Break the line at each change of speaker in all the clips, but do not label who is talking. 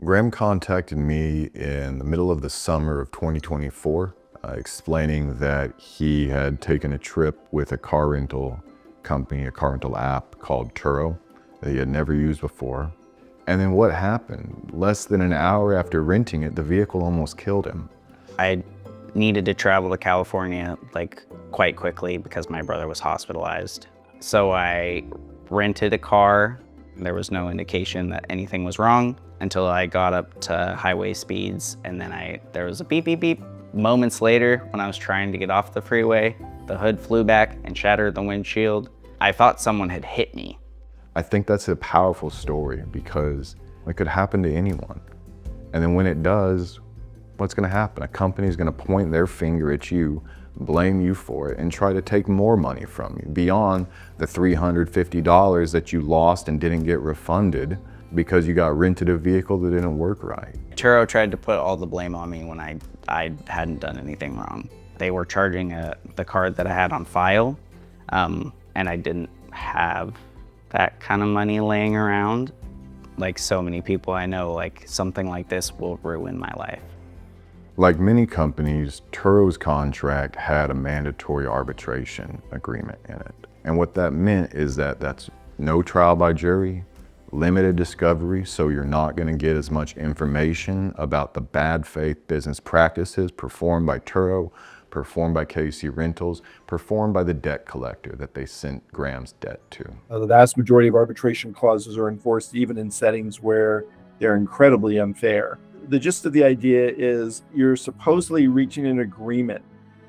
Graham contacted me in the middle of the summer of 2024, explaining that he had taken a trip with a car rental company, a car rental app called Turo that he had never used before. And then what happened? Less than an hour after renting it, the vehicle almost killed him.
I needed to travel to California quite quickly because my brother was hospitalized. So I rented a car. There was no indication that anything was wrong until I got up to highway speeds, and then there was a beep, beep, beep. Moments later, when I was trying to get off the freeway, the hood flew back and shattered the windshield. I thought someone had hit me.
I think that's a powerful story because it could happen to anyone. And then when it does, what's gonna happen? A company's gonna point their finger at you, blame you for it, and try to take more money from you beyond the $350 that you lost and didn't get refunded because you got rented a vehicle that didn't work right.
Turo tried to put all the blame on me when I hadn't done anything wrong. They were charging the card that I had on file, and I didn't have that kind of money laying around. Like so many people I know, something like this will ruin my life.
Like many companies, Turo's contract had a mandatory arbitration agreement in it. And what that meant is that that's no trial by jury, limited discovery, so you're not gonna get as much information about the bad faith business practices performed by Turo, performed by KC Rentals, performed by the debt collector that they sent Graham's debt to.
The vast majority of arbitration clauses are enforced even in settings where they're incredibly unfair. The gist of the idea is you're supposedly reaching an agreement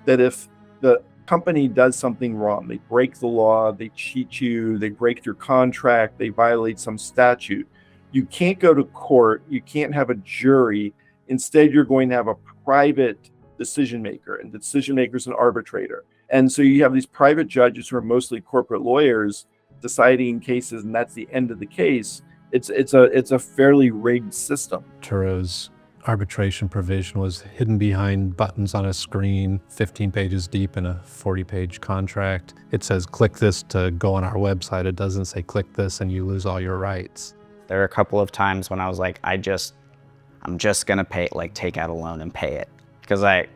that if the company does something wrong, they break the law, they cheat you, they break your contract, they violate some statute, you can't go to court, you can't have a jury. Instead, you're going to have a private decision maker, and the decision maker is an arbitrator. And so you have these private judges who are mostly corporate lawyers deciding cases, and that's the end of the case. It's a fairly rigged system.
Turo's arbitration provision was hidden behind buttons on a screen, 15 pages deep in a 40-page contract. It says, click this to go on our website. It doesn't say, click this and you lose all your rights.
There are a couple of times when I was like, I'm just gonna pay it, take out a loan and pay it. Because I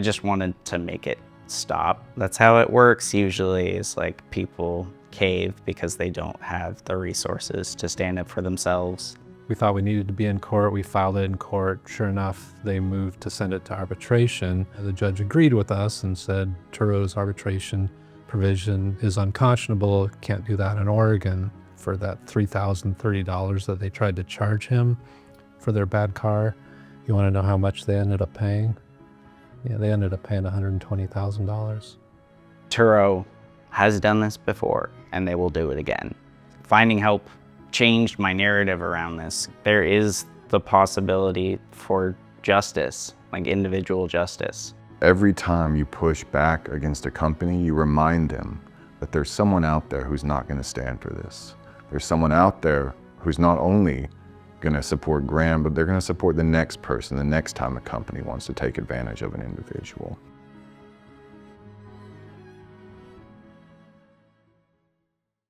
just wanted to make it stop. That's how it works usually, is people cave because they don't have the resources to stand up for themselves.
We thought we needed to be in court. We filed it in court. Sure enough, they moved to send it to arbitration. The judge agreed with us and said Turo's arbitration provision is unconscionable. Can't do that in Oregon. For that $3,030 that they tried to charge him for their bad car, you want to know how much they ended up paying? Yeah, they ended up paying $120,000.
Turo has done this before, and they will do it again. Finding help changed my narrative around this. There is the possibility for justice, individual justice.
Every time you push back against a company, you remind them that there's someone out there who's not gonna stand for this. There's someone out there who's not only gonna support Graham, but they're gonna support the next person, the next time a company wants to take advantage of an individual.